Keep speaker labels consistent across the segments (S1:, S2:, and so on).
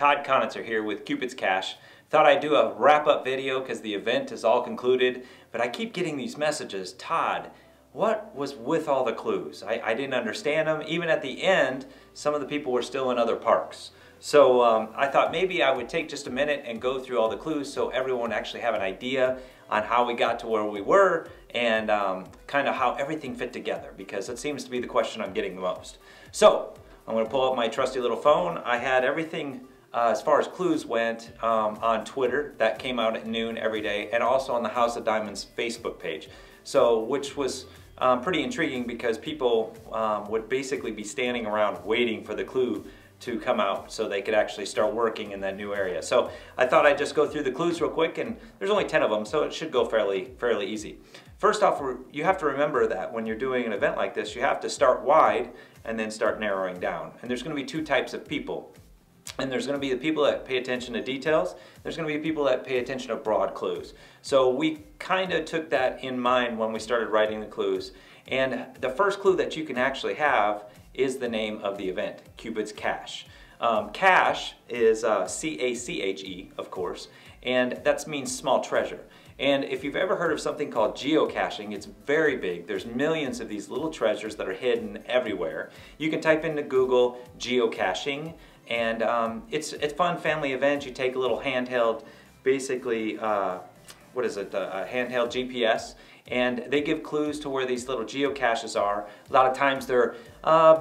S1: Todd Conitzer here with Cupid's Cash. Thought I'd do a wrap-up video because the event is all concluded, but I keep getting these messages, Todd, what was with all the clues? I didn't understand them. Even at the end, some of the people were still in other parks. So I thought maybe I would take just a minute and go through all the clues so everyone actually have an idea on how we got to where we were and kind of how everything fit together, because it seems to be the question I'm getting the most. So I'm going to pull up my trusty little phone. I had everything as far as clues went on Twitter. That came out at noon every day, and also on the House of Diamonds Facebook page. So, which was pretty intriguing because people would basically be standing around waiting for the clue to come out so they could actually start working in that new area. So I thought I'd just go through the clues real quick, and there's only 10 of them, so it should go fairly easy. First off, you have to remember that when you're doing an event like this, you have to start wide and then start narrowing down. And there's going to be two types of people. And there's going to be the people that pay attention to details. There's going to be people that pay attention to broad clues. So we kind of took that in mind when we started writing the clues. And the first clue that you can actually have is the name of the event, Cupid's Cash. Cash is C-A-C-H-E, of course, and that means small treasure. And if you've ever heard of something called geocaching, it's very big. There's millions of these little treasures that are hidden everywhere. You can type into Google geocaching, and it's a fun family event. You take a little handheld, basically, what is it, a handheld GPS, and they give clues to where these little geocaches are. A lot of times they're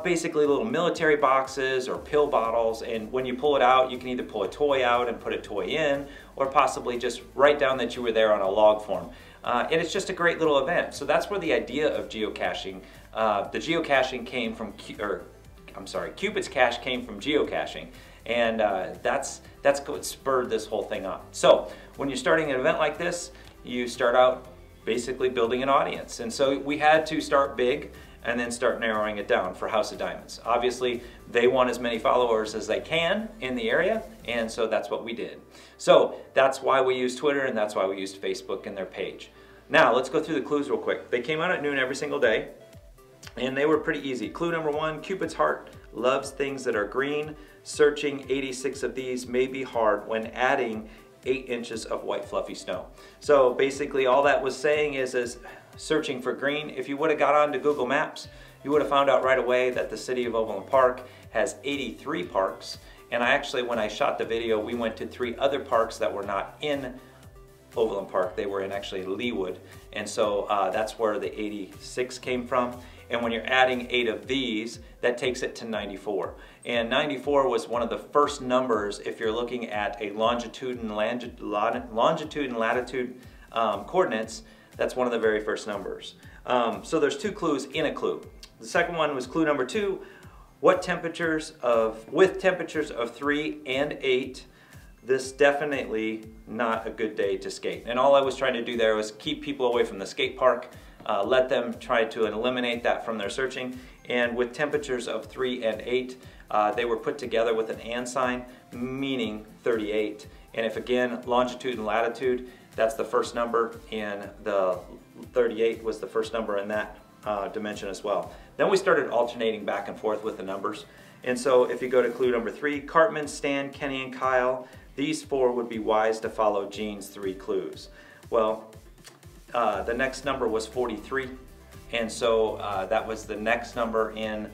S1: basically little military boxes or pill bottles, and when you pull it out, you can either pull a toy out and put a toy in, or possibly just write down that you were there on a log form. And it's just a great little event. So that's where the idea of geocaching, the geocaching came from, Cupid's Cash came from geocaching, and that's what spurred this whole thing on. So when you're starting an event like this, you start out basically building an audience, and so we had to start big and then start narrowing it down for House of Diamonds. Obviously, they want as many followers as they can in the area, and so that's what we did. So that's why we used Twitter, and that's why we used Facebook and their page. Now let's go through the clues real quick. They came out at noon every single day, and they were pretty easy. Clue number one, Cupid's heart loves things that are green. Searching 86 of these may be hard when adding 8 inches of white fluffy snow. So basically all that was saying is searching for green. If you would have got onto Google Maps, you would have found out right away that the city of Overland Park has 83 parks. And when I shot the video, we went to 3 other parks that were not in Overland Park. They were in actually Leawood. And so that's where the 86 came from. And when you're adding 8 of these, that takes it to 94. And 94 was one of the first numbers if you're looking at a longitude and latitude coordinates. That's one of the very first numbers. So there's 2 clues in a clue. The second one was clue number 2. With temperatures of 3 and 8, this definitely not a good day to skate. And all I was trying to do there was keep people away from the skate park, let them try to eliminate that from their searching. And with temperatures of 3 and 8, they were put together with an and sign, meaning 38. And if again, longitude and latitude, that's the first number, and the 38 was the first number in that dimension as well. Then we started alternating back and forth with the numbers. And so if you go to clue number 3, Cartman, Stan, Kenny, and Kyle, these 4 would be wise to follow Gene's 3 clues. Well, the next number was 43, and so that was the next number in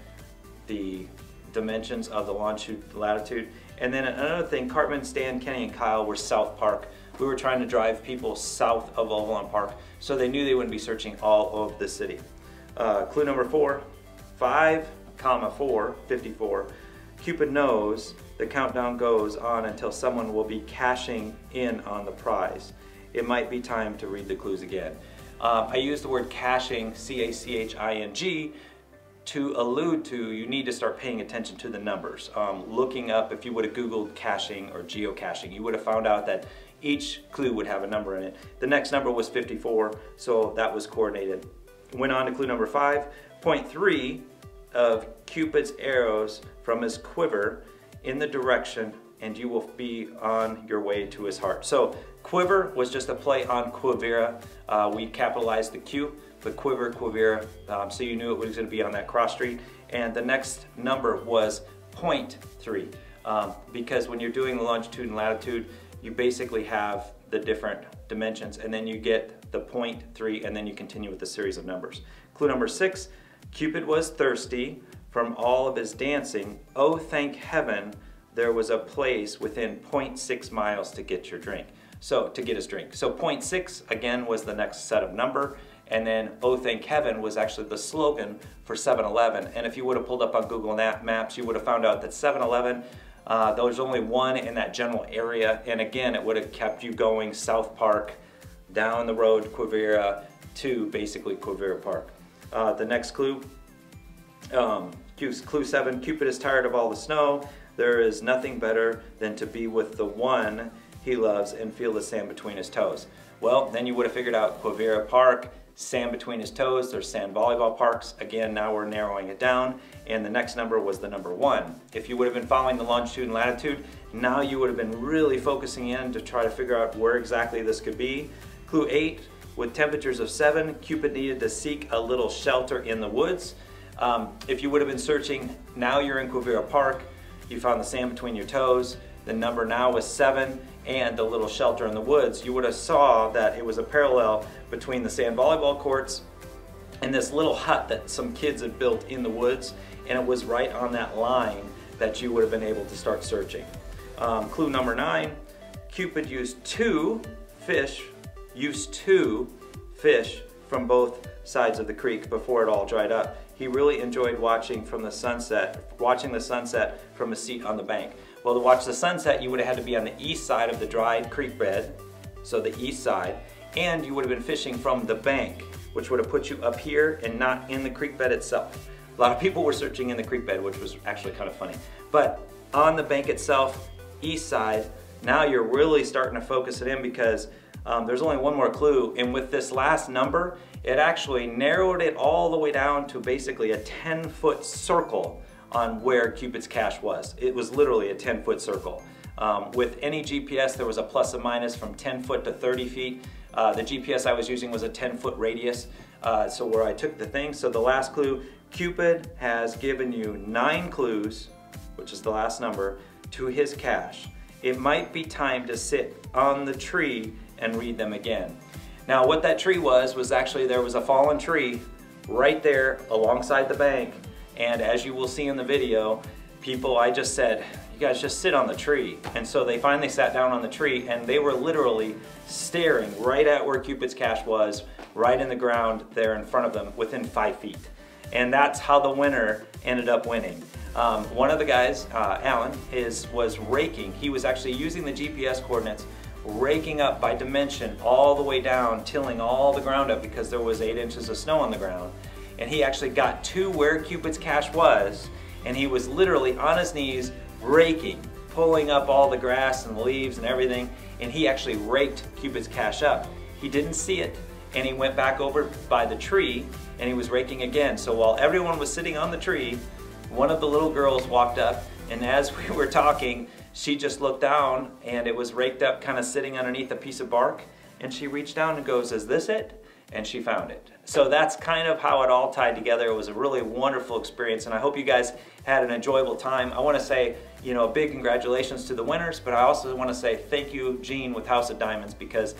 S1: the dimensions of the longitude, latitude. And then another thing, Cartman, Stan, Kenny, and Kyle were South Park. We were trying to drive people south of Overland Park, so they knew they wouldn't be searching all of the city. Clue number 4, 5, 4, 54. Cupid knows the countdown goes on until someone will be cashing in on the prize. It might be time to read the clues again. I use the word caching, C-A-C-H-I-N-G, to allude to you need to start paying attention to the numbers. Looking up, if you would have Googled caching or geocaching, you would have found out that each clue would have a number in it. The next number was 54, so that was coordinated. Went on to clue number 5, point 3 of Cupid's arrows from his quiver in the direction, and you will be on your way to his heart. So quiver was just a play on Quivira. We capitalized the Q, but quiver, Quivira, so you knew it was going to be on that cross street. And the next number was 0.3. because when you're doing the longitude and latitude, you basically have the different dimensions, and then you get the 0.3, and then you continue with the series of numbers. Clue number 6, Cupid was thirsty from all of his dancing. Oh, thank heaven, there was a place within 0.6 miles to get your drink. So, to get his drink. So 0.6, again, was the next set of number, and then oh, thank heaven was actually the slogan for 7-Eleven. And if you would have pulled up on Google Maps, you would have found out that 7-Eleven, there was only one in that general area, and again, it would have kept you going South Park, down the road to Quivira, to basically Quivira Park. The next clue, clue 7, Cupid is tired of all the snow. There is nothing better than to be with the one he loves and feel the sand between his toes. Well, then you would have figured out Quivira Park, sand between his toes. There's sand volleyball parks. Again, now we're narrowing it down, and the next number was the number 1. If you would have been following the longitude and latitude, now you would have been really focusing in to try to figure out where exactly this could be. Clue 8, with temperatures of 7, Cupid needed to seek a little shelter in the woods. If you would have been searching, now you're in Quivira Park, you found the sand between your toes, the number now was 7, and the little shelter in the woods, you would have saw that it was a parallel between the sand volleyball courts and this little hut that some kids had built in the woods, and it was right on that line that you would have been able to start searching. Clue number 9, Cupid used two fish from both sides of the creek before it all dried up. He really enjoyed watching the sunset from a seat on the bank. Well, to watch the sunset, you would have had to be on the east side of the dried creek bed, so the east side, and you would have been fishing from the bank, which would have put you up here and not in the creek bed itself. A lot of people were searching in the creek bed, which was actually kind of funny. But on the bank itself, east side, now you're really starting to focus it in, because there's only one more clue, and with this last number, it actually narrowed it all the way down to basically a 10-foot circle on where Cupid's cache was. It was literally a 10-foot circle. With any GPS, there was a plus and minus from 10 foot to 30 feet. The GPS I was using was a 10-foot radius, so where I took the thing. So the last clue, Cupid has given you 9 clues, which is the last number, to his cache. It might be time to sit on the tree and read them again. Now what that tree was actually, there was a fallen tree right there alongside the bank, and as you will see in the video, I just said, you guys just sit on the tree. And so they finally sat down on the tree, and they were literally staring right at where Cupid's cache was, right in the ground there in front of them, within 5 feet. And that's how the winner ended up winning. One of the guys, Alan, was raking. He was actually using the GPS coordinates, raking up by dimension all the way down, tilling all the ground up, because there was 8 inches of snow on the ground. And he actually got to where Cupid's cache was, and he was literally on his knees raking, pulling up all the grass and the leaves and everything, and he actually raked Cupid's cache up. He didn't see it, and he went back over by the tree, and he was raking again. So while everyone was sitting on the tree, one of the little girls walked up, and as we were talking, she just looked down, and it was raked up, kind of sitting underneath a piece of bark, and she reached down and goes, "Is this it?" And she found it. So that's kind of how it all tied together. It was a really wonderful experience, and I hope you guys had an enjoyable time. I want to say, a big congratulations to the winners, but I also want to say thank you, Jean with House of Diamonds, because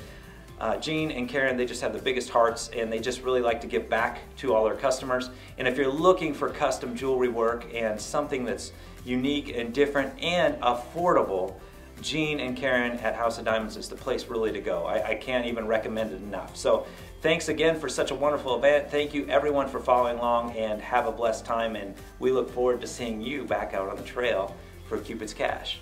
S1: Jean and Karen, they just have the biggest hearts, and they just really like to give back to all their customers. And if you're looking for custom jewelry work and something that's unique and different and affordable, Jean and Karen at House of Diamonds is the place really to go. I can't even recommend it enough. So thanks again for such a wonderful event. Thank you everyone for following along, and have a blessed time, and we look forward to seeing you back out on the trail for Cupid's Cache.